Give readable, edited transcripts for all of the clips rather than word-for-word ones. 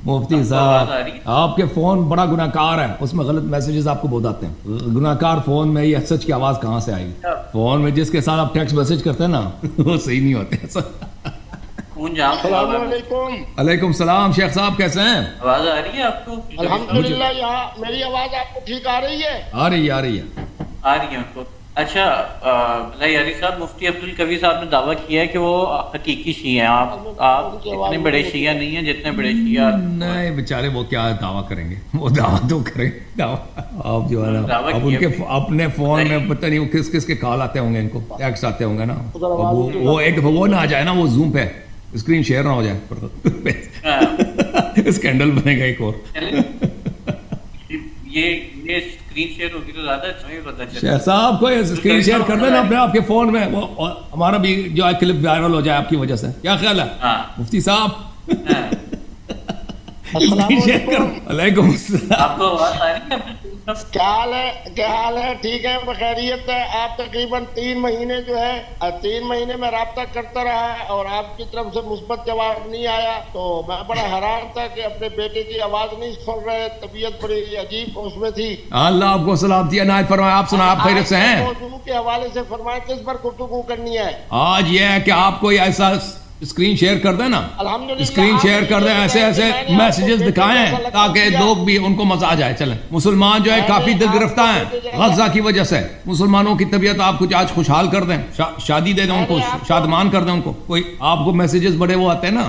مفتی صاحب آپ کے فون بڑا گناہ کار ہے، اس میں غلط میسیجز آپ کو بہت آتے ہیں. گناہ کار فون میں یہ سچ کی آواز کہاں سے آئے گی؟ فون میں جس کے ساتھ آپ ٹیکسٹ میسج کرتے ہیں نا وہ صحیح نہیں ہوتے. السلام علیکم. علیکم السلام. شیخ صاحب کیسے ہیں؟ آواز آ رہی ہے آپ کو؟ الحمدللہ. یہاں میری آواز آپ کو ٹھیک آ رہی ہے؟ آ رہی ہے آ رہی ہے آپ کو. اچھا یاری صاحب، مفتی عبدالقوی صاحب نے دعویٰ کیا ہے کہ وہ حقیقی شیعہ ہیں. آپ اتنے بڑے شیعہ نہیں ہیں جتنے بڑے شیعہ. نہیں بیچارے وہ کیا دعویٰ کریں گے، وہ دعویٰ تو کریں آپ جو ہے نا. اب ان کے اپنے فون میں پتہ نہیں وہ کس کس کے کال آتے ہوں گے، ان کو ٹیکسٹ آتے ہوں گے نا. وہ ایک وہ نہ آ جائے نا، وہ زوم پہ اسکرین شیئر نہ ہو جائے، اسکینڈل بنے گا ایک اور. یہ اسکرین شیئر ہوگی تو زیادہ اچھا پتہ چلے. شیخ صاحب کو اسکرین شیئر کر دینا اپنے آپ کے فون میں، وہ ہمارا بھی جو ہے کلپ وائرل ہو جائے آپ کی وجہ سے. کیا خیال ہے مفتی صاحب؟ علیکم السلام. آپ کو آواز آ رہی ہے؟ کیا حال ہے؟ ٹھیک ہے، بخیریت ہے. آپ تقریباً 3 مہینے جو ہے 3 مہینے میں رابطہ کرتا رہا اور آپ کی طرف سے مثبت جواب نہیں آیا، تو میں بڑا حیران تھا کہ اپنے بیٹے کی آواز نہیں سن رہے. طبیعت بڑی عجیب اس میں تھی. اللہ آپ کو سلامتی عنایت فرمائے. آپ سنا، آپ خیریت سے ہیں؟ موضوع کے حوالے سے فرمائیں کس پر گفتگو کرنی ہے آج. یہ ہے کہ آپ کو ایسا اسکرین شیئر کر دیں نا، اسکرین شیئر کر دیں، ایسے ایسے میسیجز دکھائیں تاکہ لوگ بھی ان کو مزہ آ جائے. چلیں، مسلمان جو ہے کافی دل گرفتہ ہیں غزہ کی وجہ سے. مسلمانوں کی طبیعت آپ کچھ آج خوشحال کر دیں، شادی دے دیں ان کو، شادمان کر دیں ان کو. کوئی آپ کو میسیجز بڑے وہ آتے ہیں نا،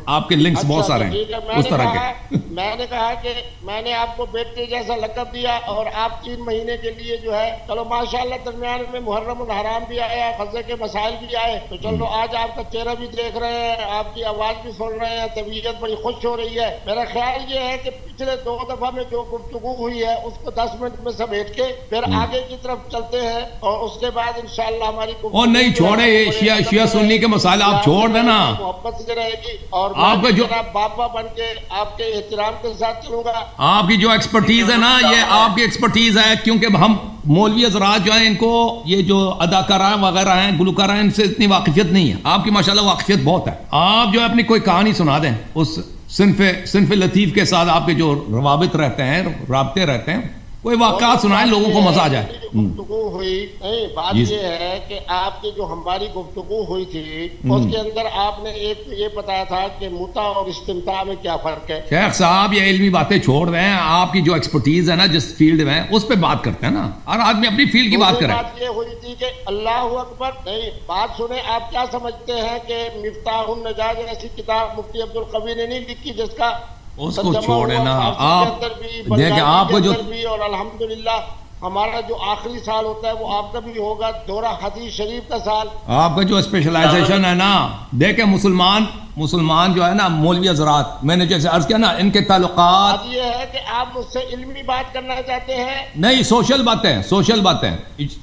آپ کے لنکس بہت سارے ہیں اس طرح کے. میں نے کہا کہ میں نے آپ کو بیٹے جیسا لقب دیا اور آپ 3 مہینے کے لیے جو ہے، چلو ماشاءاللہ درمیان میں محرم الحرام بھی آیا، غزے کے مسائل بھی آئے، تو چلو آج آپ کا چہرہ بھی دیکھ رہے ہیں، آپ کی آواز بھی سن رہے ہیں، طبیعت بڑی خوش ہو رہی ہے. میرا خیال یہ ہے کہ پچھلے 2 دفعہ میں جو گفتگو ہوئی ہے اس کو 10 منٹ میں سمیٹ کے پھر آگے کی طرف چلتے ہیں، اور اس کے بعد انشاءاللہ ہماری اور نہیں چھوڑے یہ شیعہ سنی کے مسائل آپ چھوڑ دینا. محبت سے رہے گی اور آپ کا جو بابا بن کے آپ کے احترام کے ساتھ چلوں گا. آپ کی جو ایکسپرٹیز ہے نا، یہ آپ کی ایکسپرٹیز ہے، کیونکہ ہم مولوی حضرات جو ہیں ان کو یہ جو اداکار وغیرہ ہیں، گلوکار ہیں، ان سے اتنی واقفیت نہیں ہے. آپ کی ماشاءاللہ واقفیت بہت ہے. آپ جو ہے اپنی کوئی کہانی سنا دیں اس صنف لطیف کے ساتھ. آپ کے جو روابط رہتے ہیں، رابطے رہتے ہیں، کوئی واقعات سنائیں، لوگوں کو مزہ آ جائے. گفتگو ہوئی نہیں، بات یہ ہے کہ آپ کی جو ہماری گفتگو ہوئی تھی اس کے اندر آپ نے ایک یہ بتایا تھا کہ متع اور استمتاع میں کیا فرق ہے. شیخ صاحب یہ علمی باتیں چھوڑ رہے ہیں، آپ کی جو ایکسپرٹیز ہے نا جس فیلڈ میں، اس پہ بات کرتے ہیں نا. ہر آدمی اپنی فیلڈ کی بات کرے. بات یہ ہوئی تھی کہ اللہ اکبر. نہیں، بات سنیں. آپ کیا سمجھتے ہیں کہ مفتاح النجات ایسی کتاب مفتی عبدالقوی نے نہیں لکھی جس کا اس کو چھوڑے نا آپ. دیکھیں آپ کو جو، اور الحمدللہ ہمارا جو آخری سال ہوتا ہے وہ آپ کا بھی ہوگا دورہ حدیث شریف کا سال. آپ کا جو اسپیشلائزیشن ہے نا، دیکھیں مسلمان جو ہے نا، مولوی حضرات، میں نے جیسے عرض کیا نا، ان کے تعلقات. یہ ہے کہ آپ مجھ سے علمی بات کرنا چاہتے ہیں؟ نہیں، سوشل باتیں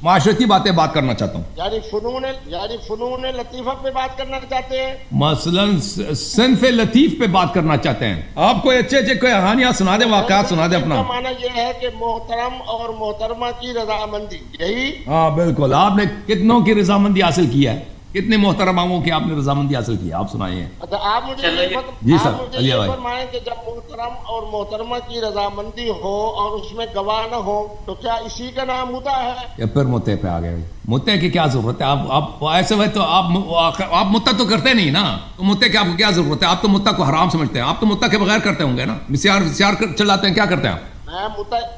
معاشرتی باتیں بات کرنا چاہتا ہوں. یعنی فنون لطیفہ پہ بات کرنا چاہتے ہیں؟ مثلاً صنف لطیف پہ بات کرنا چاہتے ہیں. آپ کوئی اچھے کوئی کہانیاں سنا دیں، واقعات سنا دیں اپنا. معنی یہ ہے کہ محترم اور محترمہ کی رضامندی. یہی؟ ہاں بالکل. آپ نے کتنوں کی رضامندی حاصل کی ہے؟ کتنے محترموں کی آپ نے رضامندی حاصل کی ہے؟ آپ سنائیے. آپ مجھے جی سر یہ فرمائیں کہ جب محترم اور محترمہ کی رضامندی ہو اور اس میں گواہ نہ ہو تو کیا اسی کا نام متع ہے؟ یا پھر متع پہ آ گئے. متع کی کیا ضرورت ہے؟ آپ ایسے ہوئے تو آپ متع تو کرتے نہیں نا، تو متع کی آپ کو کیا ضرورت ہے؟ آپ تو متع کو حرام سمجھتے ہیں. آپ تو متع کے بغیر کرتے ہوں گے نا، مسیار چلاتے ہیں. کیا کرتے ہیں آپ؟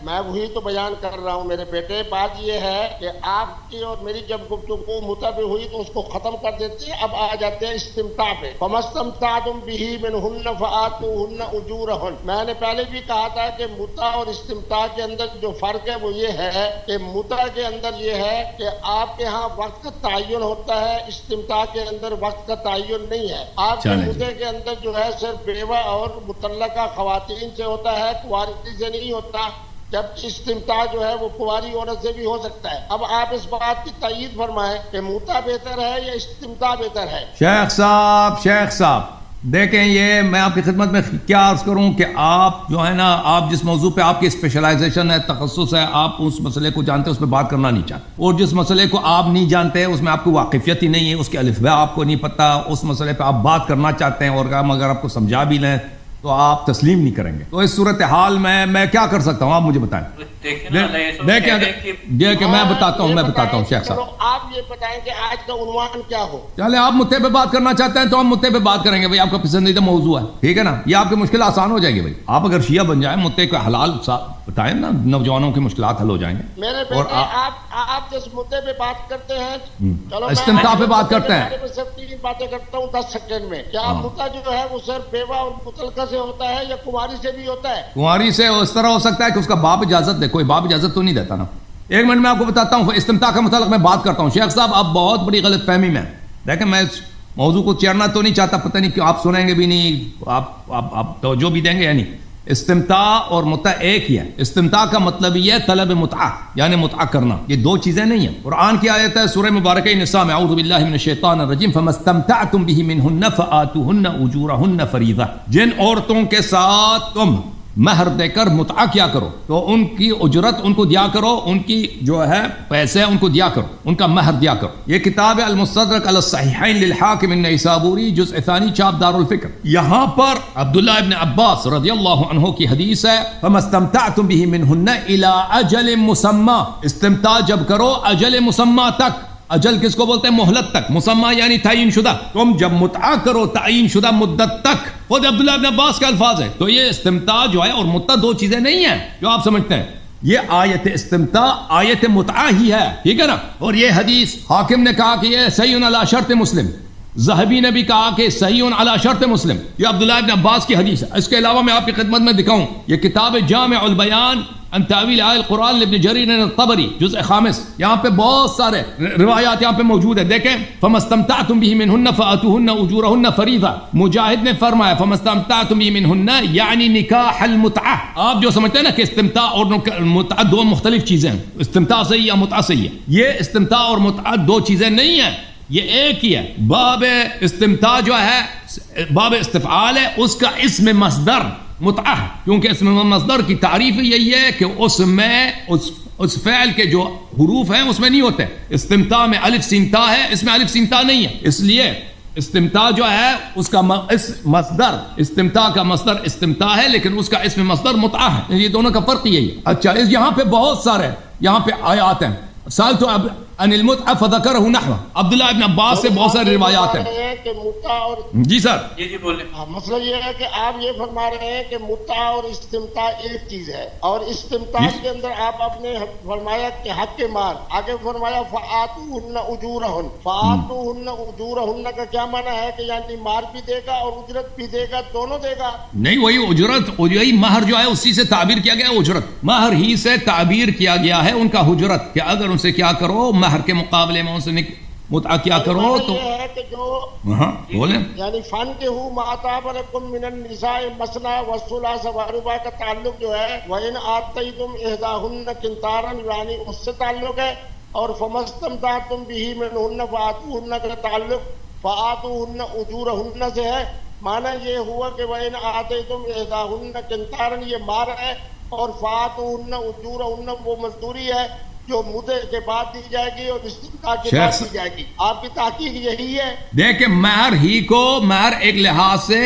میں وہی تو بیان کر رہا ہوں میرے بیٹے. بات یہ ہے کہ آپ کی اور میری جب گفتگو متع پہ ہوئی تو اس کو ختم کر دیتے ہیں. اب آ جاتے ہیں استمتاع پہ. فَمَسْتَمْتَعْتُمْ بِهِ مِنْهُنَّ فَآتُوهُنَّ أُجُورَهُنَّ. میں نے پہلے بھی کہا تھا کہ متع اور استمتاع کے اندر جو فرق ہے وہ یہ ہے کہ متع کے اندر یہ ہے کہ آپ کے ہاں وقت کا تعین ہوتا ہے، استمتاع کے اندر وقت کا تعین نہیں ہے. آپ کے متع کے اندر جو ہے صرف بیوہ اور مطلقہ خواتین سے ہوتا ہے، کنواری سے نہیں ہوتا. جب استمتاع جو ہے وہ کنواری عورت سے بھی ہو سکتا ہے. اب آپ اس بات کی تائید فرمائیں کہ متع بہتر ہے یا استمتاع بہتر ہے؟ شیخ صاحب دیکھیں، یہ میں آپ کی خدمت میں کیا عرض کروں کہ آپ جو ہے نا، آپ جس موضوع پہ آپ کی اسپیشلائزیشن ہے، تخصص ہے، آپ اس مسئلے کو جانتے ہیں، اس پہ بات کرنا نہیں چاہتے. اور جس مسئلے کو آپ نہیں جانتے، اس میں آپ کو واقفیت ہی نہیں ہے، اس کے الف باء آپ کو نہیں پتہ، اس مسئلے پہ آپ بات کرنا چاہتے ہیں، اور اگر آپ کو سمجھا بھی لیں تو آپ تسلیم نہیں کریں گے. تو اس صورتحال میں کیا کر سکتا ہوں, آپ مجھے بتائیں. دیکھیں میں بتاتا ہوں شیخ صاحب, آپ یہ بتائیں کہ آج کا عنوان کیا ہو. چلے آپ مدعے پہ بات کرنا چاہتے ہیں تو ہم مدعے پہ بات کریں گے بھائی, آپ کا پسندیدہ موضوع ہے, ٹھیک ہے نا. یہ آپ کی مشکل آسان ہو جائے گی بھائی. آپ اگر شیعہ بن جائیں, مدعے کو حلال بتائیں نا, نوجوانوں کی مشکلات حل ہو جائیں گے. میرے بیٹے آپ جس مدعے پہ بات کرتے ہیں, چلو استمتاع پہ بات کرتے ہیں, صرف 3 باتیں کرتا ہوں 10 سیکنڈ میں. کیا مدعا جو ہے وہ صرف بیوہ اور مطلقہ سے ہوتا ہے یا کنواری سے بھی ہوتا ہے؟ کنواری سے اس طرح ہو سکتا ہے کہ اس کا باپ اجازت دے. کوئی باپ اجازت تو نہیں دیتا نا. 1 منٹ میں آپ کو بتاتا ہوں استمتاع کا متعلق میں بات کرتا ہوں. شیخ صاحب آپ بہت بڑی غلط فہمی میں دیکھیں, میں موضوع کو چیرنا تو نہیں چاہتا, پتہ نہیں کیوں آپ سنیں گے بھی نہیں, آپ توجہ بھی دیں گے یا نہیں. استمتاع اور متع ایک ہی ہے. استمتاع کا مطلب یہ ہے طلب متعہ, یعنی متعہ کرنا. یہ 2 چیزیں نہیں ہیں. قرآن کی آیت ہے سورہ مبارکہ نساء میں, اعوذ باللہ من الشیطان الرجیم, فما استمتعتم به منهن فآتوهن اجورهن فریضہ. جن عورتوں کے ساتھ تم مہر دے کر متعہ کیا کرو تو ان کی اجرت ان کو دیا کرو, ان کی جو ہے پیسے ان کو دیا کرو, ان کا مہر دیا کرو. یہ کتاب ہے المستدرک علی الصحیحین للحاکم النیسابوری, جزء ثانی, چاپ دار الفکر. یہاں پر عبداللہ ابن عباس رضی اللہ عنہ کی حدیث ہے, فما استمتعتم به منهن الى اجل مسمى. استمتاع جب کرو اجل مسمى تک. اجل کس کو بولتے ہیں؟ مہلت تک. مسمى یعنی تعین شدہ. تم جب متعہ کرو تعین شدہ مدت تک. خود عبداللہ ابن عباس کے الفاظ ہیں. تو یہ استمتاع جو ہے اور متعہ 2 چیزیں نہیں ہیں جو آپ سمجھتے ہیں. یہ آیت استمتاع آیت متعہ ہی ہے, ٹھیک ہے نا. اور یہ حدیث حاکم نے کہا کہ یہ صحیح علی شرط مسلم, ذہبی نے بھی کہا کہ صحیح علی شرط مسلم. یہ عبداللہ ابن عباس کی حدیث ہے. اس کے علاوہ میں آپ کی خدمت میں دکھاؤں, یہ کتاب جامع البیان ان تاویل آیات القرآن لابن جریر الطبری, جزء 5, یہاں پہ بہت سارے روایات یہاں پہ موجود ہے. دیکھیں, فما استمتعتم به منهن فآتوهن اجورهن فریضہ. مجاہد نے فرمایا فما استمتعتم به منهن یعنی نکاح المتعہ. آپ جو سمجھتے ہیں نا کہ استمتاع اور متعہ 2 مختلف چیزیں ہیں, استمتاع صحیح یا متعہ صحیح ہے, یہ استمتاع اور متعہ 2 چیزیں نہیں ہیں, یہ ایک ہی ہے. باب استمتاع جو ہے باب استفعال ہے, اس کا اسم مصدر متعہ, کیونکہ اسم مصدر کی تعریف یہی ہے کہ اس میں اس فعل کے جو حروف ہیں اس میں نہیں ہوتے. استمتاع میں الف سین تا ہے, اس میں الف سین تا نہیں ہے. اس لیے استمتاع جو ہے اس کا مصدر, استمتاع کا مصدر استمتاع ہے لیکن اس کا اسم مصدر متعہ ہے. یہ دونوں کا فرق یہی ہے. اچھا, یہاں پہ بہت سارے یہاں پہ آیات ہیں. سالت عن المتعہ فذکرہ نحوہ. عبداللہ ابن عباس سے بہت ساری روایات ہیں. جی سر, جی بولیں. مسئلہ یہ ہے کہ آپ یہ فرما رہے ہیں کہ متعہ اور استمتاع ایک چیز ہے, اور استمتاع کے اندر آپ نے فرمایا کہ حق کے مال, آگے فرمایا فآتوہن اجورہن. فآتوہن اجورہن کا کیا معنی ہے کہ یعنی مال بھی دے گا اور اجرت بھی دے گا, دونوں دے گا؟ نہیں, وہی اجرت, یہی مہر جو ہے اسی سے تعبیر کیا گیا. اجرت مہر ہی سے تعبیر کیا گیا ہے ان کا حجرت, کہ اگر ان سے کیا کرو مہر کے مقابلے میں ان سے متعہ کیا کرو تو یہ ہے کہ جو بولیں یعنی فانکحوا ما طاب لکم من النساء مثنی والثلاث والرباع کا تعلق جو ہے وَإِنْ آتَيْتُمْ إِحْدَاهُنَّ قِنْطَارًا یعنی اس سے تعلق ہے, اور فَمَا اسْتَمْتَعْتُمْ بِهِ مِنْهُنَّ فَآتُوهُنَّ کا تعلق فَآتُوهُنَّ أُجُورَهُنَّ سے ہے. معنی یہ ہوا کہ وَإِنْ آتَيْتُمْ إِحْدَاهُنَّ قِنْطَارًا یہ مار ہے, اور فَآتُوهُنَّ أُجُورَهُنَّ وہ مزدوری ہے جو مدعے کے بعد دی جائے گی اور استمتاع کے بعد دی جائے گی. آپ کی تحقیق یہی ہے. دیکھیں, مہر ہی کو مہر ایک لحاظ سے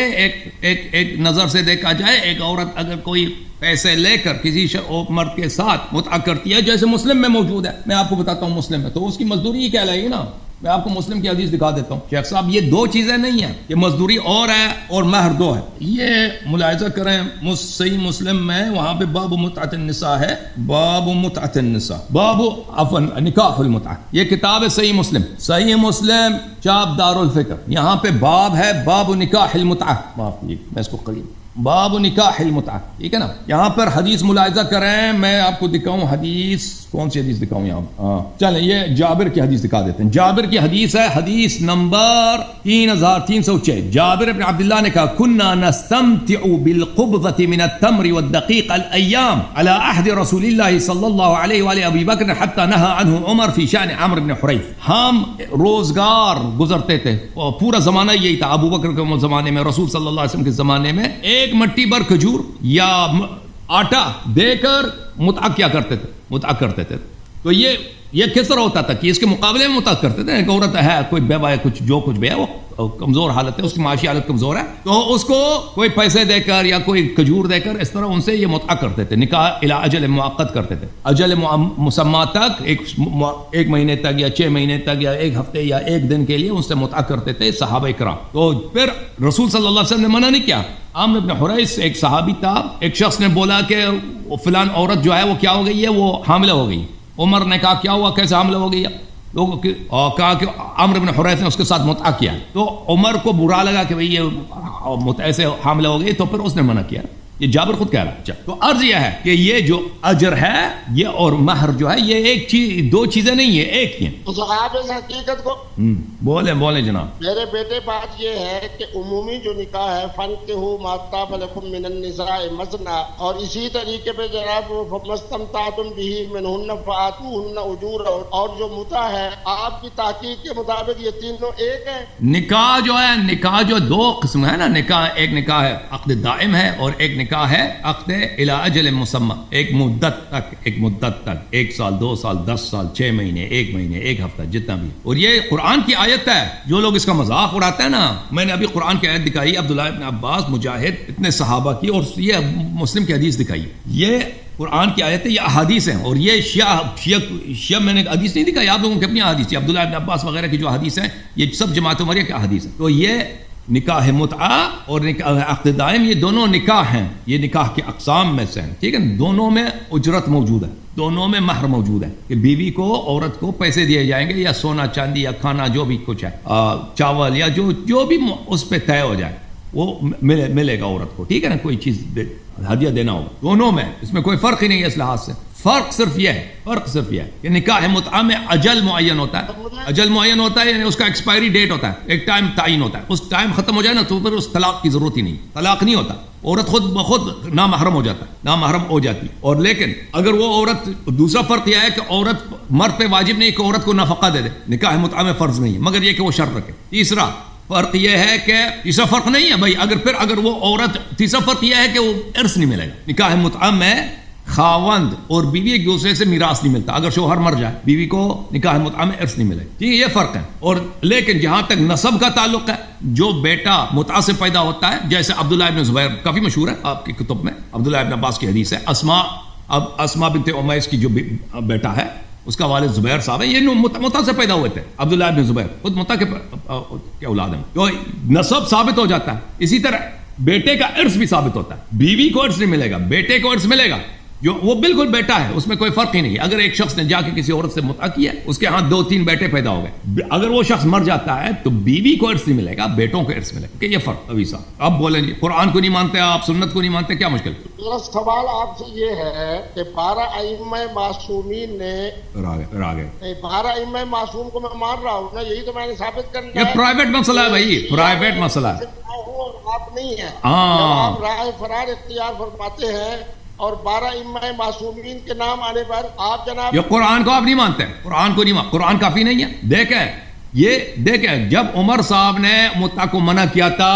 ایک نظر سے دیکھا جائے, ایک عورت اگر کوئی پیسے لے کر کسی مرد کے ساتھ متعہ کرتی ہے, جیسے مسلم میں موجود ہے, میں آپ کو بتاتا ہوں مسلم میں, تو اس کی مزدوری ہی کہلائے گی نا. میں آپ کو مسلم کی حدیث دکھا دیتا ہوں. شیخ صاحب یہ 2 چیزیں نہیں ہیں, یہ مزدوری اور ہے اور مہر 2 ہے. یہ ملاحظہ کریں صحیح مسلم میں, وہاں پہ باب متعۃ النساء ہے, باب متعۃ النساء, باب عفوا نکاح المتعہ. یہ کتاب ہے صحیح مسلم, صحیح مسلم چاپ دار الفکر. یہاں پہ باب ہے باب نکاح المتعہ, معاف کیجیے میں اس کو قریب, باب نکاح المتعہ, ٹھیک ہے نا. یہاں پر حدیث ملاحظہ کریں, میں آپ کو دکھاؤں حدیث, کون سی حدیث دکھاؤں یہاں, چلیں یہ جابر کی حدیث دکھا دیتے ہیں. جابر کی حدیث ہے, حدیث نمبر 3306. جابر بن عبداللہ نے کہا كنا نستمتع بالقبضة من التمر والدقيق الايام على عهد رسول الله صلی اللہ علیہ وآلہ ابی بکر حتى نهى عنه عمر في شأن عمرو بن حریث. ہم روزگار گزرتے تھے, پورا زمانہ یہی تھا ابو بکر کے زمانے میں, رسول صلی اللہ علیہ وسلم کے زمانے میں, ایک مٹی بھر کھجور یا آٹا دے کر متعہ کیا کرتے تھے, متعہ کرتے تھے. تو یہ کس طرح ہوتا تھا کہ اس کے مقابلے میں متعہ کرتے تھے. ایک عورت ہے, کوئی بیوہ ہے, کچھ جو کچھ بھی ہے, وہ کمزور حالت ہے، اس کی معاشی حالت کمزور ہے، تو اس کو کوئی پیسے دے کر یا کوئی کھجور دے کر اس طرح ان سے یہ متعہ کرتے تھے، نکاح الی اجل مؤقت کرتے تھے، اجل مسمى تک، ایک مہینے تک یا 6 مہینے تک یا 1 ہفتے یا 1 دن کے لیے ان سے متعہ کرتے تھے صحابہ کرام۔ تو پھر رسول صلی اللہ علیہ وسلم نے منع نہیں کیا۔ عامر بن حریث ایک صحابی تھا، ایک شخص نے بولا کہ فلان عورت جو ہے وہ کیا ہو گئی ہے، وہ حاملہ ہو گئی۔ عمر نے کہا کیا ہوا، کیسے حاملہ ہو گئی ہے؟ لوگوں کی کہا کہ عامر بن حریث نے اس کے ساتھ متعہ کیا، تو عمر کو برا لگا کہ بھئی یہ متعہ سے حاملہ ہو گئی، تو پھر اس نے منع کیا۔ یہ جابر خود کہہ رہا ہے۔ تو عرض یہ ہے کہ یہ جو اجر ہے یہ اور مہر جو ہے یہ ایک چیز، 2 چیزیں نہیں ہے، ایک ہی ہیں۔ تو صاحب اس حقیقت کو بولیں جناب۔ میرے بیٹے بات یہ ہے کہ عمومی جو نکاح ہے فَانكِحُوا مَا طَابَ لَكُم مِّنَ النِّسَاءِ مَثْنًى، اور اسی طریقے پہ جناب فَمَا اسْتَمْتَعْتُم بِهِ مِنْهُنَّ فَآتُوهُنَّ أُجُورَهُنَّ، اور جو متع ہے آپ کی تحقیق کے مطابق یہ تینوں ایک ہیں۔ نکاح جو ہے، نکاح جو 2 قسم ہے نا، نکاح ایک نکاح ہے عقد دائم ہے، اور ایک نکاح ہے عقد الی اجل مسمى، ایک مدت تک 1 سال 2 سال 10 سال 6 مہینے 1 مہینے 1 ہفتہ جتنا بھی۔ اور یہ قرآن کی آیت ہے، جو لوگ اس کا مذاق اڑاتے ہیں نا، میں نے ابھی قرآن کی آیت دکھائی، عبداللہ ابن عباس، مجاہد، اتنے صحابہ کی، اور یہ مسلم کی حدیث دکھائی، یہ قرآن کی آیت ہے، یہ احادیث ہیں، اور یہ شیعہ میں نے حدیث نہیں دکھائی، آپ لوگوں کی اپنی حدیث ہے، عبداللہ ابن عباس وغیرہ کی جو حدیث ہیں یہ سب جماعت عمریہ کی حدیث ہے۔ تو یہ نکاح متعہ اور نکاح عقد دائم یہ دونوں نکاح ہیں، یہ نکاح کے اقسام میں سے ہیں، ٹھیک ہے۔ دونوں میں اجرت موجود ہے، دونوں میں مہر موجود ہے کہ بیوی کو، عورت کو پیسے دیے جائیں گے، یا سونا چاندی یا کھانا جو بھی کچھ ہے، چاول یا جو بھی اس پہ طے ہو جائے وہ ملے گا عورت کو، ٹھیک ہے نا، کوئی چیز ہدیہ دینا ہوگا دونوں میں، اس میں کوئی فرق ہی نہیں ہے اس لحاظ سے۔ فرق صرف یہ ہے کہ نکاح متعہ میں اجل معین ہوتا ہے، یعنی اس کا ایکسپائری ڈیٹ ہوتا ہے، ایک ٹائم تعین ہوتا ہے، اس ٹائم ختم ہو جائے نا تو پھر اس طلاق کی ضرورت ہی نہیں، طلاق نہیں ہوتا، عورت خود بخود نامحرم ہو جاتا ہے، نامحرم ہو جاتی ہے۔ اور لیکن اگر وہ عورت، دوسرا فرق یہ ہے کہ عورت، مرد پہ واجب نہیں کہ عورت کو نفقہ دے دے، نکاح متعہ میں فرض نہیں ہے، مگر یہ کہ وہ شرط رکھے۔ تیسرا فرق یہ ہے کہ تیسرا فرق نہیں ہے بھائی، اگر وہ عورت، تیسرا فرق یہ ہے کہ وہ ارث نہیں ملے گا۔ نکاح متعہ میں خاوند اور بیوی ایک دوسرے سے میراث نہیں ملتا، اگر شوہر مر جائے بیوی کو نکاح متعہ میں ارث نہیں ملے، ٹھیک ہے، یہ فرق ہے۔ اور لیکن جہاں تک نسب کا تعلق ہے، جو بیٹا متعہ سے پیدا ہوتا ہے، جیسے عبداللہ ابن زبیر کافی مشہور ہے آپ کی کتب میں، عبداللہ ابن عباس کی حدیث ہے، اسماء بنت امیس کی جو بیٹا ہے اس کا والد زبیر صاحب ہے، یہ متعہ سے پیدا ہوئے تھے، عبداللہ ابن زبیر خود متعہ کے اولاد ہیں، تو نسب ثابت ہو جاتا ہے۔ اسی طرح بیٹے کا ارث بھی ثابت ہوتا ہے، بیوی کو ارث نہیں ملے گا، بیٹے کو ارث ملے گا، جو وہ بالکل بیٹا ہے، اس میں کوئی فرق ہی نہیں ہے۔ اگر ایک شخص نے جا کے کسی عورت سے متعہ کیا، اس کے ہاں 2-3 بیٹے پیدا ہو گئے، اگر وہ شخص مر جاتا ہے تو بیوی کو ارث نہیں ملے گا، بیٹوں کو ارث ملے گا، کہ یہ فرق ابھی صاحب۔ اب بولیں جی، قرآن کو نہیں مانتے آپ، سنت کو نہیں مانتے، کیا مشکل؟ میرا سوال آپ سے یہ ہے کہ 12 ائمہ معصومین نے، 12 ائمہ معصوم کو میں مان رہا ہوں نا، یہی تو میں نے ثابت کرنا ہے۔ یہ پرائیویٹ مسئلہ ہے بھائی، پرائیویٹ مسئلہ ہے، آپ نہیں ہے، آپ رائے فرار اختیار فرماتے ہیں، اور 12 ائمہ معصومین کے نام آنے پر آپ جناب، یہ قرآن کو آپ نہیں مانتے، قرآن کو نہیں مانتے، قرآن کافی نہیں ہے۔ دیکھیں جب عمر صاحب نے متعہ کو منع کیا تھا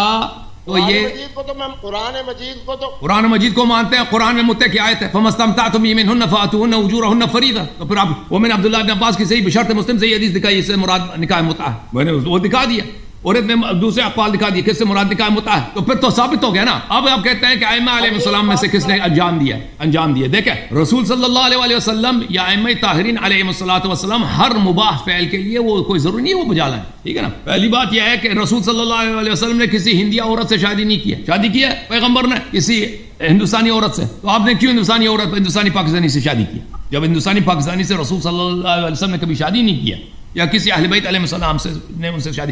تو یہ قرآن مجید کو مانتے ہیں، قرآن میں متعہ کی آیت ہے فَمَا اسْتَمْتَعْتُم بِهِ مِنْهُنَّ فَآتُوهُنَّ أُجُورَهُنَّ فَرِيضَةً، تو پھر آپ وہ میں نے عبداللہ ابن عباس کی صحیح بشرط مسلم سے یہ حدیث دکھائی، اس سے مراد نکاح متعہ، میں نے وہ دکھا دیا، اور اتنے دوسرے اقوال دکھا دیے کس سے مراد نکاح متعہ ہے، تو پھر تو ثابت ہو گیا نا۔ اب آپ کہتے ہیں کہ ائمہ علیہ السلام میں سے کس نے انجام دیا؟ دیکھیں رسول صلی اللہ علیہ وسلم یا ائمہ طاہرین علیہ السلام ہر مباح فعل کے لیے وہ کوئی ضروری نہیں ہے وہ بجا لائیں، ٹھیک ہے نا۔ پہلی بات یہ ہے کہ رسول صلی اللہ علیہ وسلم نے کسی ہندی عورت سے شادی نہیں کی ہے، شادی کی ہے پیغمبر نے کسی ہندوستانی عورت سے، تو آپ نے کیوں ہندوستانی پاکستانی سے شادی کی؟ جب ہندوستانی پاکستانی سے رسول صلی اللہ علیہ وسلم نے کبھی شادی نہیں کیا، یا کسی اہل بیت علیہ السلام سے نے ان سے شادی،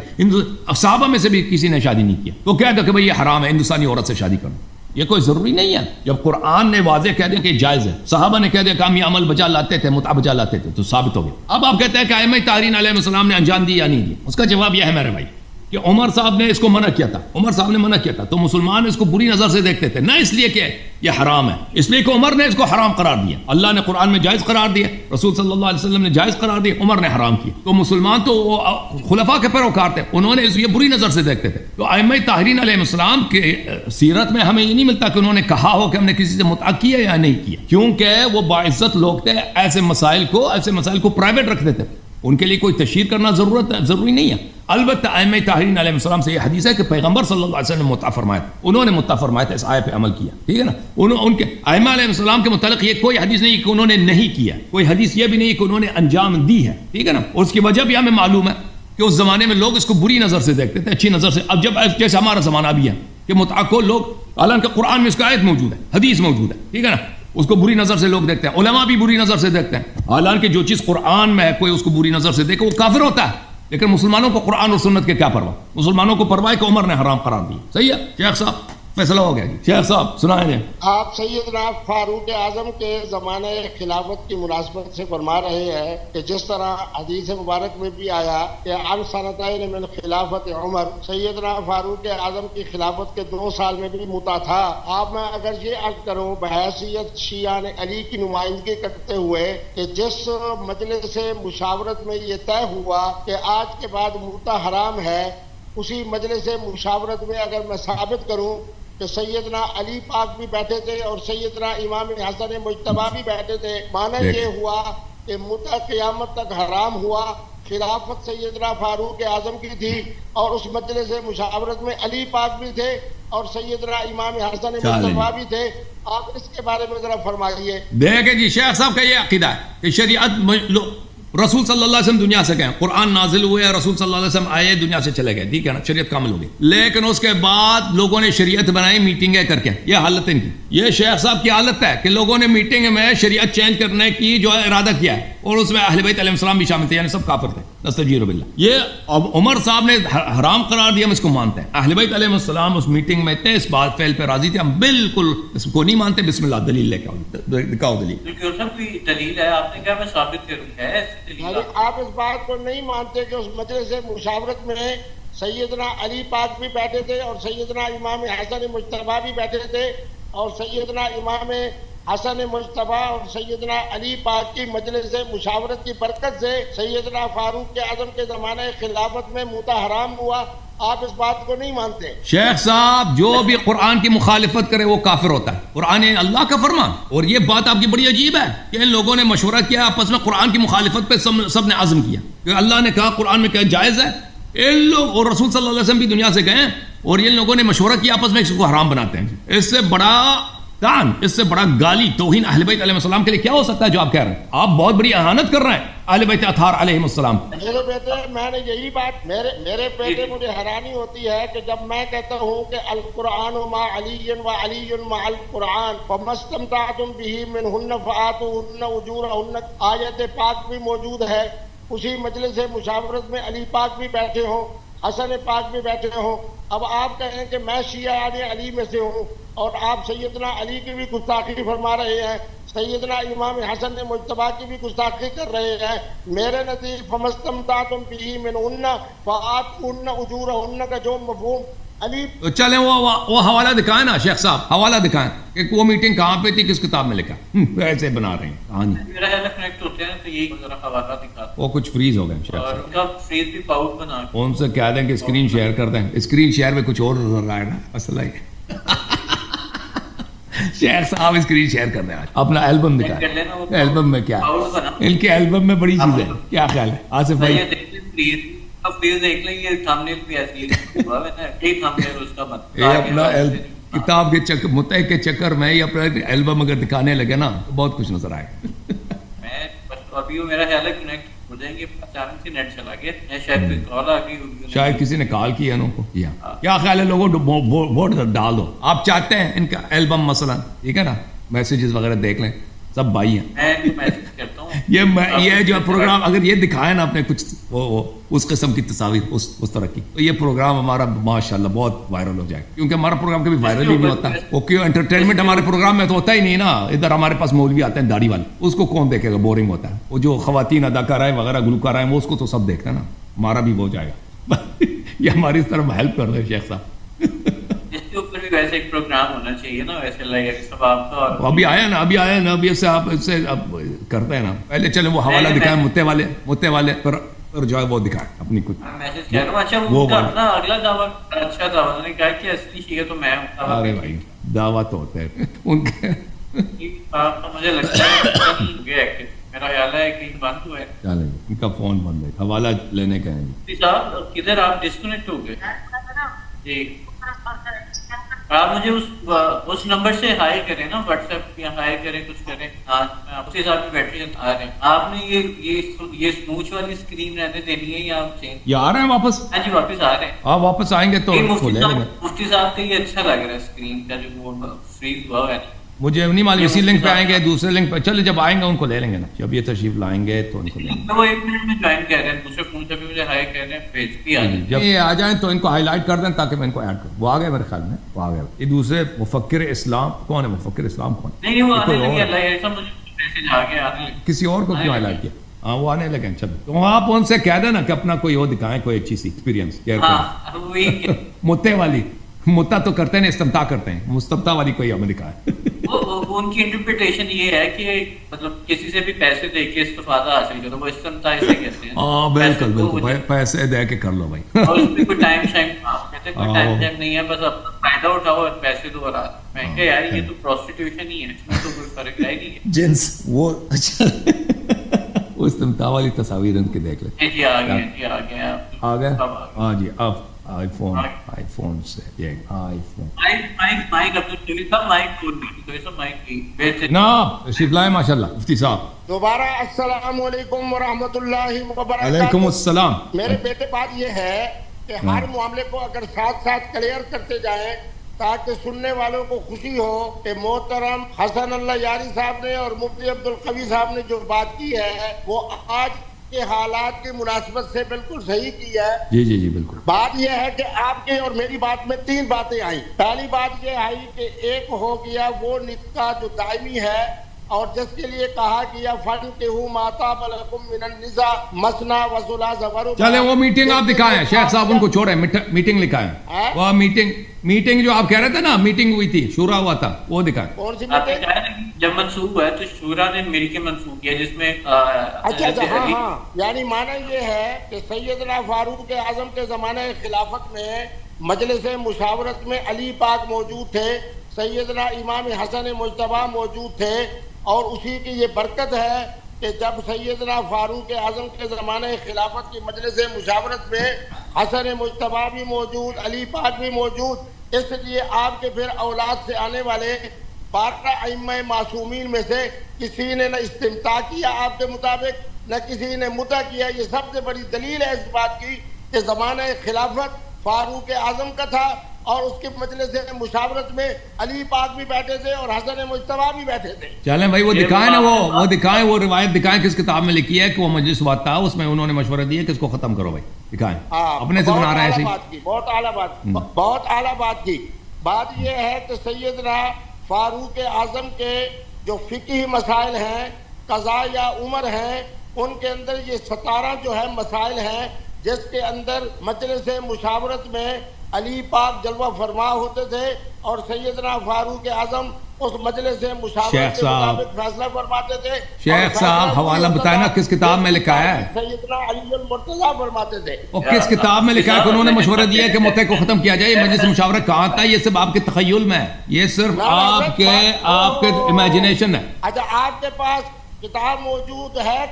صحابہ میں سے بھی کسی نے شادی نہیں کیا، تو کہہ دو کہ بھئی یہ حرام ہے ہندوستانی عورت سے شادی کرنا، یہ کوئی ضروری نہیں ہے۔ جب قرآن نے واضح کہہ دیا کہ جائز ہے، صحابہ نے کہہ دیا کہ ہم یہ عمل بجا لاتے تھے، متعہ بجا لاتے تھے، تو ثابت ہو گیا۔ اب آپ کہتے ہیں کہ ائمہ طاہرین علیہ السلام نے انجام دیا یا نہیں دیا، اس کا جواب یہ ہے میرے بھائی کہ عمر صاحب نے اس کو منع کیا تھا، تو مسلمان اس کو بری نظر سے دیکھتے تھے، نہ اس لیے کہ یہ حرام ہے، اس لیے کہ عمر نے اس کو حرام قرار دیا، اللہ نے قرآن میں جائز قرار دیا، رسول صلی اللہ علیہ وسلم نے جائز قرار دیا، عمر نے حرام کیا، تو مسلمان تو خلفاء کے پیروکار تھے، انہوں نے اس یہ بری نظر سے دیکھتے تھے۔ تو ائمہ طاہرین علیہ السلام کے سیرت میں ہمیں یہ نہیں ملتا کہ انہوں نے کہا ہو کہ ہم نے کسی سے متعہ کیا یا نہیں کیا، کیونکہ وہ باعزت لوگ تھے، ایسے مسائل کو پرائیویٹ رکھتے تھے، ان کے لیے کوئی تشہیر کرنا ضروری نہیں ہے۔ البتہ ائمہ طاہرین علیہ السلام سے یہ حدیث ہے کہ پیغمبر صلی اللہ علیہ وسلم نے متع فرمایا، انہوں نے متع فرمایا تھا، اس آیت پہ عمل کیا، ٹھیک ہے نا. ان کے ائمہ علیہ السلام کے متعلق یہ کوئی حدیث نہیں کہ انہوں نے نہیں کیا، کوئی حدیث یہ بھی نہیں کہ انہوں نے انجام دی ہے، ٹھیک ہے نا. اور اس کی وجہ بھی ہمیں معلوم ہے کہ اس زمانے میں لوگ اس کو بری نظر سے دیکھتے تھے، اچھی نظر سے. اب جب جیسے ہمارا زمانہ بھی ہے کہ متع کو لوگ، حالانکہ قرآن میں اس کا آیت موجود ہے، حدیث موجود ہے، ٹھیک ہے نا، اس کو بری نظر سے لوگ دیکھتے ہیں، علماء بھی بری نظر سے دیکھتے ہیں. حالانکہ جو چیز قرآن میں ہے کوئی اس کو بری نظر سے دیکھے وہ کافر ہوتا ہے. لیکن مسلمانوں کو قرآن اور سنت کے کیا پرواہ؟ مسلمانوں کو پرواہ کہ عمر نے حرام قرار دی. صحیح ہے شیخ صاحب، فیصلہ ہو گیا جی. شیخ صاحب سنائیں جی. آپ سیدنا فاروق اعظم کے زمانے خلافت کی مناسبت سے فرما رہے ہیں کہ جس طرح حدیث مبارک میں بھی آیا کہ عن سنتین من خلافت عمر، سیدنا فاروق اعظم کی خلافت کے 2 سال میں بھی متع تھا. آپ میں اگر یہ عرض کروں بحیثیت شیعان علی کی نمائندگی کرتے ہوئے کہ جس مجلس سے مشاورت میں یہ طے ہوا کہ آج کے بعد متع حرام ہے، اسی مجلس مشاورت میں اگر میں ثابت کروں کہ سیدنا علی پاک بھی بیٹھے تھے اور سیدنا امام حسن مجتبی بھی بیٹھے تھے، معنی یہ ہوا کہ متع قیامت تک حرام ہوا. خلافت سیدنا فاروق اعظم کی تھی اور اس مجلس مشاورت میں علی پاک بھی تھے اور سیدنا امام حسن مجتبی بھی تھے. آپ اس کے بارے میں ذرا فرمائیے. دیکھیں جی، شیخ صاحب کا یہ عقیدہ ہے کہ شریعت، رسول صلی اللہ علیہ وسلم دنیا سے گئے، قرآن نازل ہوئے، رسول صلی اللہ علیہ وسلم آئے، دنیا سے چلے گئے، ٹھیک ہے نا، شریعت کامل ہو گئی. لیکن اس کے بعد لوگوں نے شریعت بنائی میٹنگیں کر کے. یہ حالت ان کی، یہ شیخ صاحب کی حالت ہے کہ لوگوں نے میٹنگ میں شریعت چینج کرنے کی جو ہے ارادہ کیا ہے، اور اس میں اہل بیت علیہ السلام بھی شامل تھے، یعنی سب کافر تھے. نستجیر باللہ. یہ اب عمر صاحب نے حرام قرار دیا، ہم اس کو مانتے ہیں. اہل بیت علیہ السلام اس میٹنگ میں تھے، اس بات فعل پہ راضی تھے، ہم بالکل اس کو نہیں مانتے. بسم اللہ دلیل لے کے آؤ، دکھاؤ دلیل. کوئی دلیل ہے؟ آپ نے کہا میں ثابت کروں ہے. آپ اس بات کو نہیں مانتے کہ اس مجلس مشاورت میں سیدنا علی پاک بھی بیٹھے تھے اور سیدنا امام حسن مجتبی بھی بیٹھے تھے، اور سیدنا امام حسن مجتبی اور سیدنا علی پاک کی مجلس مشاورت کی برکت سے سیدنا فاروق اعظم کے زمانے خلافت میں متع حرام ہوا. آپ اس بات کو نہیں مانتے. شیخ صاحب جو بھی قرآن کی مخالفت کرے وہ کافر ہوتا ہے. قرآن اللہ کا فرمان. اور یہ بات آپ کی بڑی عجیب ہے کہ ان لوگوں نے مشورہ کیا آپس میں، قرآن کی مخالفت پہ سب نے عزم کیا کہ اللہ نے کہا قرآن میں کیا جائز ہے. ان لوگ اور رسول صلی اللہ علیہ وسلم بھی دنیا سے گئے اور ان لوگوں نے مشورہ کیا آپس میں اس کو حرام بناتے ہیں. اس سے بڑا کان، اس سے بڑا گالی توہین اہل بیت علیہ السلام کے لیے کیا ہو سکتا ہے جو آپ کہہ رہے ہیں؟ آپ بہت بڑی اہانت کر رہے ہیں اہل بیت اطہار علیہ السلام. میرے بیٹے، میں نے یہی بات، میرے بیٹے مجھے حیرانی ہوتی ہے کہ جب میں کہتا ہوں کہ القرآن مع علی و علی مع القرآن فما استمتعتم به منهن فآتوهن اجورهن، آیت پاک بھی موجود ہے. اسی مجلس مشاورت میں علی پاک بھی بیٹھے ہوں، حسن پاک بھی بیٹھے ہوں. اب آپ کہیں کہ میں شیعہ علی میں سے ہوں اور آپ سیدنا علی کی بھی گستاخی فرما رہے ہیں، سیدنا امام حسن مجتبی کی بھی گستاخی کر رہے ہیں. میرے نزدیک فمستمتعتم به منهن فآتوهن اجورهن کا جو مفہوم علی. تو چلیں وہ حوالہ دکھائیں نا شیخ صاحب، حوالہ دکھائیں کہ وہ میٹنگ کہاں پہ تھی، کس کتاب میں لکھا. ایسے بنا رہے ہیں کہانی. میرا ہے کنیکٹ ہوتے ہیں تو یہ ذرا حوالہ دکھا. وہ کچھ فریز ہو گئے شیخ اور صاحب، ان کا فریز بھی پاؤٹ بنا کے ان سے کہہ دیں کہ اسکرین شیئر کر دیں. اسکرین شیئر میں کچھ اور نظر آئے نا، مسئلہ ہی شیخ صاحب اسکرین شیئر کر دیں. اپنا البم دکھائیں. البم میں کیا ہے؟ ان کے البم میں بڑی چیز ہے. کیا خیال ہے آصف بھائی؟ پلیز دیکھ لیں، یہ تھمبنیل بھی ایسی ہوا ہے نا، یہ تھمبنیل اس کا مت. یہ اپنا کتاب کے چکر، متع کے چکر میں یہ اپنا البم اگر دکھانے لگے نا تو بہت کچھ نظر آئے. میں ابھی میرا خیال ہے کنیکٹ ہو جائیں گے. اچانک سے نیٹ چلا گیا، شاید کوئی کال آ گئی ہوگی، شاید کسی نے کال کی ہے ان کو. کیا خیال ہے لوگوں ووٹ ڈال دو. آپ چاہتے ہیں ان کا البم مثلا، ٹھیک ہے نا، میسیجز وغیرہ دیکھ لیں، سب بھائی ہیں. میں میسج کرتا ہوں یہ جو پروگرام اگر یہ دکھائے نا اپنے کچھ وہ اس قسم کی تصاویر اس طرح کی، تو یہ پروگرام ہمارا ماشاءاللہ بہت وائرل ہو جائے. کیونکہ ہمارا پروگرام کبھی وائرل ہی نہیں ہوتا. وہ کیوں انٹرٹینمنٹ ہمارے پروگرام میں تو ہوتا ہی نہیں نا. ادھر ہمارے پاس مولوی آتے ہیں داڑھی والے، اس کو کون دیکھے گا، بورنگ ہوتا ہے. وہ جو خواتین اداکارائیں وغیرہ گلوکار ہیں وہ اس کو تو سب دیکھتے ہیں نا. ہمارا بھی ہو جائے گا. یہ ہماری اس طرح ہیلپ کر دیں شیخ صاحب. ویسے ایک پروگرام ہونا چاہیے نا، ویسے لائک سب آپ کا. ابھی آیا نا ابھی اس سے آپ اس سے اب کرتے ہیں نا. پہلے چلیں وہ حوالہ دکھائیں متے والے پر جو ہے وہ دکھائیں اپنی کچھ میسج کہہ رہا ہوں. اچھا وہ نا اگلا دعویٰ اچھا تھا، انہوں نے کہا کہ اصلی شیعہ تو میں ہوں. ارے بھائی دعویٰ تو ہوتے ہیں ان کے. مجھے لگتا ہے میرا خیال ہے کہ بند ہوا ہے. چلیں ان کا فون بند ہے, حوالہ لینے کا ہے مفتی صاحب کدھر آپ ڈسکنیکٹ ہو گئے؟ جی آپ مجھے اس نمبر سے ہائی کریں نا, واٹس ایپ یا ہائی کریں, کچھ کریں. ہاں مفتی صاحب کی بیٹری آ رہے ہیں. آپ نے یہ اسموچ والی اسکرین رہنے دینی ہے یا آپ چینج؟ یہ آ رہے ہیں واپس؟ ہاں جی واپس آ رہے ہیں. آپ واپس آئیں گے تو مفتی صاحب کا یہ اچھا لگ رہا ہے اسکرین کا جو فریز ہوا ہے. مجھے نہیں معلوم, اسی لنک پہ آئیں گے, دوسرے لنک پہ چلے جب آئیں گے ان کو لے لیں گے نا, جب یہ تشریف لائیں گے تو ان کو لیں گے. وہ 1 منٹ میں جوائن کہہ رہے ہیں, دوسرے فون سے بھی مجھے ہائی کہہ رہے ہیں, پیج بھی آ جائیں. جب یہ آ جائیں تو ان کو ہائی لائٹ کر دیں تاکہ میں ان کو ایڈ کروں. وہ آ گئے میرے خیال میں, وہ آ گئے. یہ دوسرے مفکر اسلام کون ہے؟ مفکر اسلام کون؟ نہیں وہ آنے لگے, اللہ ایسا مجھے میسج آ گیا آنے لگے. کسی اور کو کیوں ہائی لائٹ کیا؟ ہاں وہ آنے لگے. چلو تو آپ ان سے کہہ دیں نا کہ اپنا کوئی وہ دکھائیں, کوئی اچھی سی ایکسپیرینس. متے والی متا تو کرتے ہیں, استمتاع کرتے ہیں, مستمتع والی کوئی ہمیں دکھائے. ان کی انٹرپریٹیشن یہ ہے کہ مطلب کسی سے بھی پیسے دے کے استفادہ حاصل کرو, وہ استمتاع اسے کہتے ہیں. ہاں بالکل بالکل, پیسے دے کے کر لو بھائی. اور اس میں کوئی ٹائم کہتے کوئی ٹائم نہیں ہے, بس اپنا فائدہ اٹھاؤ اور پیسے دو اور میں کہ یار یہ تو پروسٹیٹیوشن ہی ہے, اس میں تو کوئی فرق ہے نہیں ہے. جنس وہ اچھا وہ استمتاع والی تصاویر ان کی دیکھ لیں. جی آ گئے, جی آ گئے, آ گئے. ہاں جی اب آئی فون سے یہ آئی فون جناب تشریف لائے ماشاء اللہ مفتی صاحب. دوبارہ السلام علیکم ورحمۃ اللہ وبرکاتہ. وعلیکم السلام. میرے بیٹے بات یہ ہے کہ ہر معاملے کو اگر ساتھ ساتھ کلیئر کرتے جائیں تاکہ سننے والوں کو خوشی ہو کہ محترم حسن اللہ یاری صاحب نے اور مفتی عبدالقوی صاحب نے جو بات کی ہے وہ آج کے حالات کی مناسبت سے بالکل صحیح کی ہے. جی جی جی بالکل. بات یہ ہے کہ آپ کی اور میری بات میں 3 باتیں آئیں. پہلی بات یہ آئی کہ ایک ہو گیا وہ نکاح جو دائمی ہے اور جس کے لیے کہا گیا فَانْكِحُوا مَا طَابَ لَكُم مِّنَ النِّسَاءِ مَثْنَىٰ وَثُلَاثَ وَرُبَاعَ. چلے وہ میٹنگ آپ دکھائیں, شیخ صاحب ان کو چھوڑیں, میٹنگ لکھائیں. وہ میٹنگ جو آپ کہہ رہے تھے نا, میٹنگ ہوئی تھی, شورا ہوا تھا, وہ دکھائیں. کون سی میٹنگ؟ جب منسوخ ہوا ہے تو شورا نے مل کے منسوخ کیا جس میں اچھا ہاں, یعنی معنی یہ ہے کہ سیدنا فاروق اعظم کے زمانے خلافت میں مجلس مشاورت میں علی پاک موجود تھے, سیدنا امام حسن مجتبی موجود تھے, اور اسی کی یہ برکت ہے کہ جب سیدنا فاروق اعظم کے زمانے خلافت کی مجلس مشاورت میں حسن مجتبی بھی موجود, علی پاک بھی موجود, اس لیے آپ کے پھر اولاد سے آنے والے 12 ائمہ معصومین میں سے کسی نے نہ استمتاع کیا آپ کے مطابق نہ کسی نے متع کیا. یہ سب سے بڑی دلیل ہے اس بات کی کہ زمانہ خلافت فاروق اعظم کا تھا اور اس کے مجلس مشاورت میں علی پاک بھی بیٹھے تھے اور حسن مجتبی بھی بیٹھے تھے. چلیں بھائی وہ دکھائیں نا, وہ دکھائیں, وہ روایت دکھائیں کس کتاب میں لکھی ہے کہ وہ مجلس ہوا تھا, اس میں انہوں نے مشورہ دیا کہ اس کو ختم کرو. بھائی دکھائیں, اپنے سے بنا رہے ہیں. بہت اعلیٰ بات کی. بات یہ ہے کہ سیدنا فاروق اعظم کے جو فقہی مسائل ہیں, قضاء یا عمر ہیں, ان کے اندر یہ 17 جو ہے مسائل ہیں جس کے اندر مجلس مشاورت میں علی پاک جلوہ فرما ہوتے تھے اور سیدنا فاروق اعظم اس مجلس مشاورت کے مطابق فیصلہ فرماتے تھے. شیخ صاحب حوالہ بتائیں نا کس کتاب میں لکھا ہے. سیدنا علی المرتضیٰ فرماتے تھے. اور کس کتاب میں لکھا ہے کہ انہوں نے مشورہ دیا کہ متع کو ختم کیا جائے؟ مجلس مشاورت کہاں تھا؟ یہ سب آپ کے تخیل میں ہے, یہ صرف آپ کے امیجنیشن ہے. اچھا آپ کے پاس کتاب موجود ہے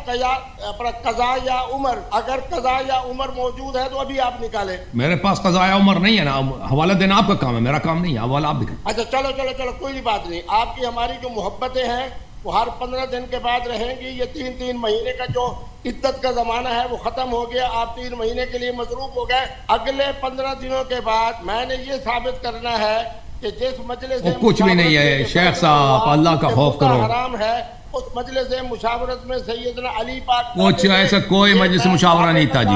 قضاء یا عمر, اگر قضاء یا عمر موجود ہے تو ابھی آپ نکالیں. میرے پاس قضاء یا عمر نہیں ہے نا, حوالہ دینا آپ کا کام ہے, میرا کام نہیں ہے, حوالہ آپ دکھائیں. اچھا چلو کوئی بات نہیں. آپ کی ہماری جو محبتیں ہیں وہ ہر 15 دن کے بعد رہیں گی. یہ 3 مہینے کا جو عدت کا زمانہ ہے وہ ختم ہو گیا, آپ 3 مہینے کے لیے مصروف ہو گئے. اگلے 15 دنوں کے بعد میں نے یہ ثابت کرنا ہے کہ جس مجلس کچھ بھی نہیں ہے. شیخ صاحب اللہ کا خوف کرو, حرام ہے, اس مجلس مشاورت میں سیدنا علی پاک کچھ ایسا کوئی مجلس مشاورہ نہیں تھا جی.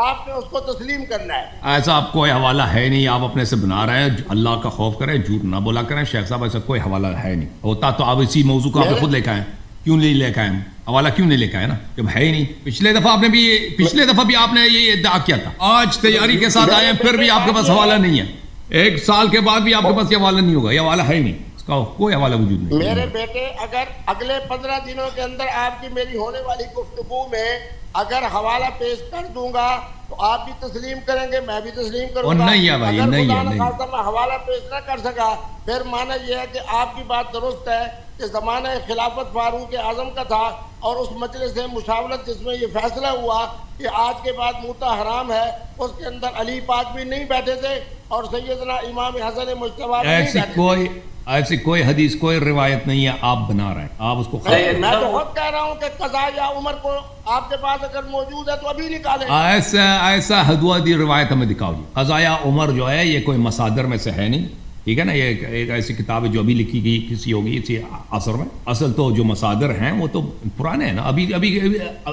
آپ نے اس کو تسلیم کرنا ہے. ایسا آپ کوئی حوالہ ہے نہیں, آپ اپنے سے بنا رہے ہیں. اللہ کا خوف کریں, جھوٹ نہ بولا کریں. شیخ صاحب ایسا کوئی حوالہ ہے نہیں. ہوتا تو آپ اسی موضوع کو آپ نے خود لے کے آئے, کیوں نہیں لے کے آئے حوالہ, کیوں نہیں لے کے آئے نا جب ہے ہی نہیں. پچھلے دفعہ بھی آپ نے یہ ادعا کیا تھا. آج تیاری کے ساتھ آئے ہیں, پھر بھی آپ کے پاس حوالہ نہیں ہے. 1 سال کے بعد بھی آپ کے پاس یہ حوالہ نہیں ہوگا, یہ حوالہ ہے ہی نہیں, اس کا کوئی حوالہ وجود نہیں. میرے بیٹے اگر اگلے 15 دنوں کے اندر آپ کی میری ہونے والی گفتگو میں اگر حوالہ پیش کر دوں گا تو آپ بھی تسلیم کریں گے, میں بھی تسلیم کروں گا. نہیں ہے بھائی, نہیں ہے. میں حوالہ پیش نہ کر سکا پھر مانا یہ ہے کہ آپ کی بات درست ہے کہ زمانہ خلافت فاروق اعظم کا تھا، اور اس مجلس مشاورت جس میں یہ فیصلہ ہوا کہ آج کے بعد موتا حرام ہے، اس کے اندر علی پاک بھی نہیں بیٹھے تھے اور سیدنا امام حسن مجتبی بھی نہیں بیٹھے تھے۔ ایسی کوئی حدیث کوئی روایت نہیں ہے، آپ بنا رہے ہیں، آپ اس کو میں تو خود کہہ رہا ہوں کہ قضاء یا عمر کو آپ کے پاس اگر موجود ہے تو ابھی نکالیں۔ ایسا حدودی روایت ہمیں دکھاؤ جی۔ قضاء عمر جو ہے یہ کوئی مصادر میں سے ہے نہیں، ٹھیک ہے نا، یہ ایک ایسی کتاب ہے جو ابھی لکھی گئی کسی ہوگی اسی عصر میں۔ اصل تو جو مصادر ہیں وہ تو پرانے ہیں نا، ابھی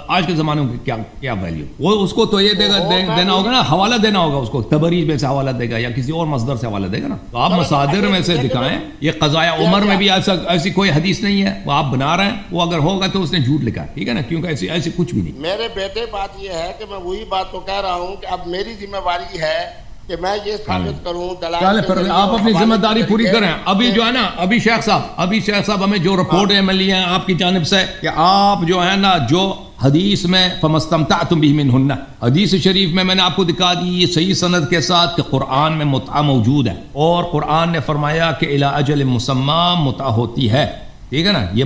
آج کے زمانے میں کیا ویلیو، وہ اس کو تو یہ دینا ہوگا نا، حوالہ دینا ہوگا اس کو، تبری میں سے حوالہ دے گا یا کسی اور مصدر سے حوالہ دے گا نا، تو آپ مصادر میں سے دکھائیں۔ یہ قضاء عمر میں بھی ایسی کوئی حدیث نہیں ہے، وہ آپ بنا رہے ہیں، وہ اگر ہوگا تو اس نے جھوٹ لکھا ہے، ٹھیک ہے نا، کیونکہ ایسی کچھ بھی نہیں۔ میرے بیٹے بات یہ ہے کہ میں وہی بات تو کہہ رہا ہوں کہ اب میری ذمہ داری ہے کہ میں یہ ثابت کروں دلائل، آپ اپنی ذمہ داری پوری کریں۔ ابھی جو ہے نا، ابھی شیخ صاحب ہمیں جو رپورٹیں ملی ہیں آپ کی جانب سے کہ آپ جو ہے نا، جو حدیث میں فَمَسْتَمْتَعْتُمْ بِهِ مِنْهُنَّ، حدیث شریف میں نے آپ کو دکھا دی یہ صحیح سند کے ساتھ کہ قرآن میں متعہ موجود ہے، اور قرآن نے فرمایا کہ اِلَىٰ أَجَلٍ مُّسَمًّى متعہ ہوتی ہے، ٹھیک ہے نا، یہ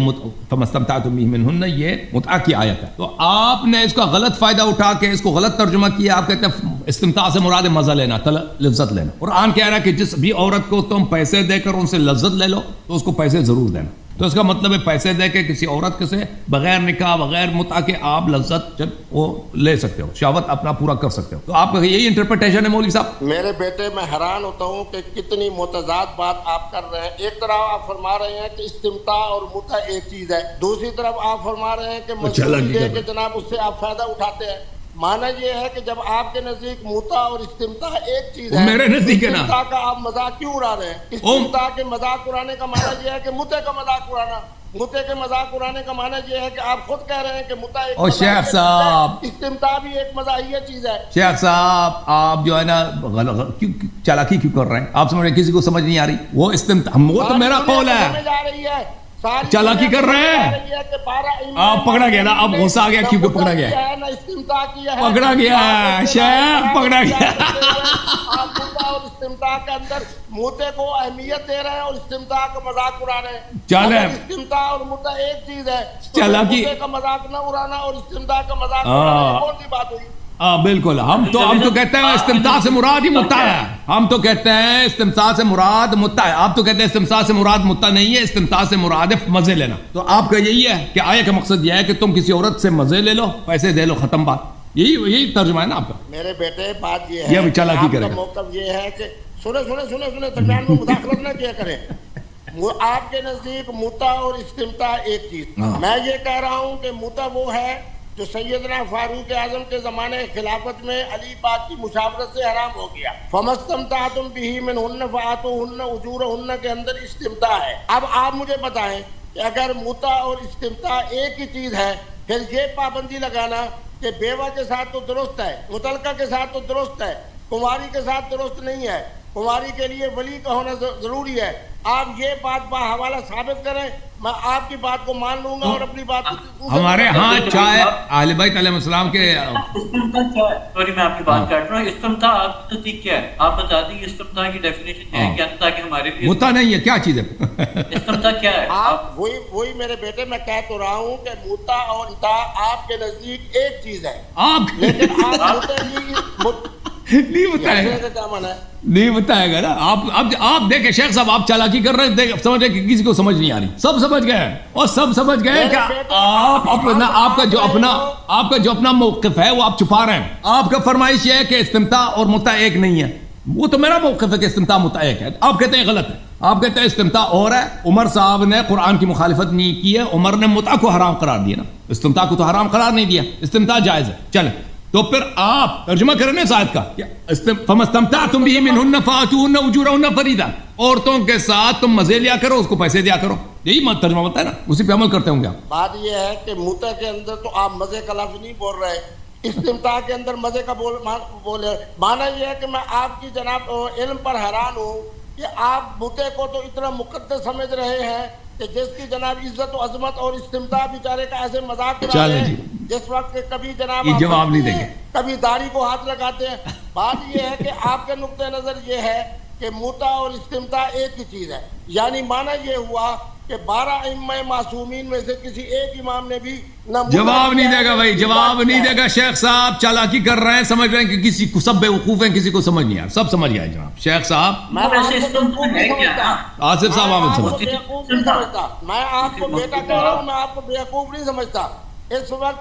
فَمَسْتَمْتَعْتُمْ بِهِ مِنْهُنَّ یہ متعہ کی آیت ہے۔ تو آپ نے اس کا غلط فائدہ اٹھا کے اس کو غلط ترجمہ کیا، آپ کہتے ہیں استمتاع سے مراد مزہ لینا، لذت لینا۔ قرآن کہہ رہا ہے کہ جس بھی عورت کو تم پیسے دے کر ان سے لذت لے لو تو اس کو پیسے ضرور دینا، تو اس کا مطلب ہے پیسے دے کے کسی عورت سے بغیر نکاح بغیر متعہ کے آپ لذت جب وہ لے سکتے ہو، شہوت اپنا پورا کر سکتے ہو۔ تو آپ کا یہی انٹرپریٹیشن ہے مولوی صاحب؟ میرے بیٹے میں حیران ہوتا ہوں کہ کتنی متضاد بات آپ کر رہے ہیں۔ ایک طرف آپ فرما رہے ہیں کہ استمتاع اور متعہ ایک چیز ہے، دوسری طرف آپ فرما رہے ہیں کہ مزدوری دے کے جناب اس سے آپ فائدہ اٹھاتے ہیں۔ مانا یہ ہے کہ جب آپ کے نزدیک متعہ اور استمتاع ایک چیز ہے، میرے نزدیک ہے نا، استمتاع کا آپ مذاق کیوں اڑا رہے ہیں؟ استمتاع کے مذاق اڑانے کا مانا یہ ہے کہ متعہ کا مذاق اڑانا، متعہ کے مذاق اڑانے کا مانا یہ ہے کہ آپ خود کہہ رہے ہیں کہ متعہ ایک شیخ صاحب استمتاع بھی ایک مزاحیہ چیز ہے۔ شیخ صاحب آپ جو ہے نا چالاکی کیوں کر رہے ہیں؟ آپ سمجھ رہے ہیں کسی کو سمجھ نہیں آ رہی؟ وہ استمتاع، وہ تو میرا قول ہے، چالاکی کر رہے ہیں۔ آپ پکڑا گیا نا، اب غصہ آ گیا، کیونکہ پکڑا گیا پکڑا گیا شیخ، پکڑا گیا۔ آپ متعہ اور استمتاع کے اندر متعہ کو اہمیت دے رہے ہیں اور استمتاع کا مذاق اڑا رہے ہیں۔ چلے استمتاع اور متعہ ایک چیز ہے، چالاکی متعہ کا مذاق نہ اڑانا اور استمتاع کا مذاق اڑانا کون سی بات ہوئی؟ بالکل، ہم تو کہتے ہیں استمتاع سے مراد ہی متعہ ہے، ہم تو کہتے ہیں استمتاع سے مراد متعہ ہے، آپ تو کہتے ہیں استمتاع سے مراد متعہ نہیں ہے، استمتاع سے مراد ہے مزے لینا۔ تو آپ کا یہی ہے کہ آیت کا مقصد یہ ہے کہ تم کسی عورت سے مزے لے لو، پیسے دے لو، ختم بات، یہی ترجمہ ہے نا آپ کا؟ میرے بیٹے بات یہ ہے، یہ چالاکی کرے گا، موقف یہ ہے کہ سنے درمیان میں مداخلت نہ کیا کریں۔ آپ کے نزدیک متعہ اور استمتاع ایک چیز، میں یہ کہہ رہا ہوں کہ متعہ وہ ہے جو سیدنا فاروق اعظم کے زمانے خلافت میں علی پاک کی مشاورت سے حرام ہو گیا۔ فَمَسْتَمْتَعْتُمْ بِهِ مِنْهُنَّ فَآتُوهُنَّ أُجُورَهُنَّ کے اندر استمتاع ہے۔ اب آپ مجھے بتائیں کہ اگر متعہ اور استمتاع ایک ہی چیز ہے، پھر یہ پابندی لگانا کہ بیوہ کے ساتھ تو درست ہے، مطلقہ کے ساتھ تو درست ہے، کنواری کے ساتھ درست نہیں ہے، کنواری کے لیے ولی کا ہونا ضروری ہے، آپ یہ بات باحوالہ ثابت کریں، میں آپ کی بات کو مان لوں گا اور اپنی بات ہمارے ہاں چاہے اہل بیت علیہ السلام کے سوری میں آپ کی بات کاٹ رہا ہوں، استمتاع آپ کی کیا ہے؟ آپ بتا دیں استمتاع کی ڈیفینیشن کیا ہے کیا، تاکہ ہمارے لیے متعہ نہیں ہے، کیا چیز ہے استمتاع کیا ہے؟ آپ وہی میرے بیٹے میں کہہ تو رہا ہوں کہ متعہ اور استمتاع آپ کے نزدیک ایک چیز ہے، لیکن آپ نہیں بتائے گا، نہیں بتائے گا نا۔ آپ دیکھیں شیخ صاحب، آپ چالاکی کر رہے ہیں، سمجھ رہے کہ کسی کو سمجھ نہیں آ رہی، سب سمجھ گئے اور سب سمجھ گئے کہ آپ کا جو اپنا موقف ہے وہ آپ چھپا رہے ہیں۔ آپ کا فرمائش یہ ہے کہ استمتاع اور متعہ ایک نہیں ہے، وہ تو میرا موقف ہے کہ استمتاع متعہ ایک ہے، آپ کہتے ہیں غلط ہے، آپ کہتے ہیں استمتاع اور ہے۔ عمر صاحب نے قرآن کی مخالفت نہیں کی ہے، عمر نے متعہ کو حرام قرار دیا نا، استمتاع کو تو حرام قرار نہیں دیا، استمتاع جائز ہے۔ چلے تو پھر آپ ترجمہ کریں نا اس آیت کا، فَمَسْتَمْتَعْتُمْ بِهِ مِنْهُنَّ فَآتُوهُنَّ أُجُورَهُنَّ فَرِيضَةً، عورتوں کے ساتھ تم مزے لیا کرو، اس کو پیسے دیا کرو، یہی ترجمہ ہوتا ہے نا، اسی پہ عمل کرتے ہوں گے آپ۔ بات یہ ہے کہ متعہ کے اندر تو آپ مزے کا لفظ نہیں بول رہے، استمتاع کے اندر مزے کا بولے، مانا یہ ہے کہ میں آپ کی جناب علم پر حیران ہوں کہ آپ متعہ کو تو اتنا مقدس سمجھ رہے ہیں کہ جس کی جناب عزت و عظمت اور استمتاع بیچارے کا ایسے مذاق کر رہے ہیں، جس وقت کہ کبھی جناب جواب نہیں دیں گے، کبھی داڑھی کو ہاتھ لگاتے ہیں۔ بات یہ ہے کہ آپ کے نقطہ نظر یہ ہے کہ متعہ اور استمتاع ایک ہی چیز ہے، یعنی معنی یہ ہوا کہ 12 ائمہ معصومین میں سے کسی ایک امام نے بھی جواب نہیں دے گا بھائی، جواب نہیں دے گا. شیخ صاحب چالاکی کر رہے ہیں، سمجھ رہے ہیں کہ کسی کو سب بیوقوف ہیں، کسی کو سمجھ نہیں آ، سب سمجھ آئے جناب. شیخ صاحب آصف صاحب آپ سمجھ، میں آپ کو بیٹا کہہ رہا ہوں، میں آپ کو بیوقوف نہیں سمجھتا. اس وقت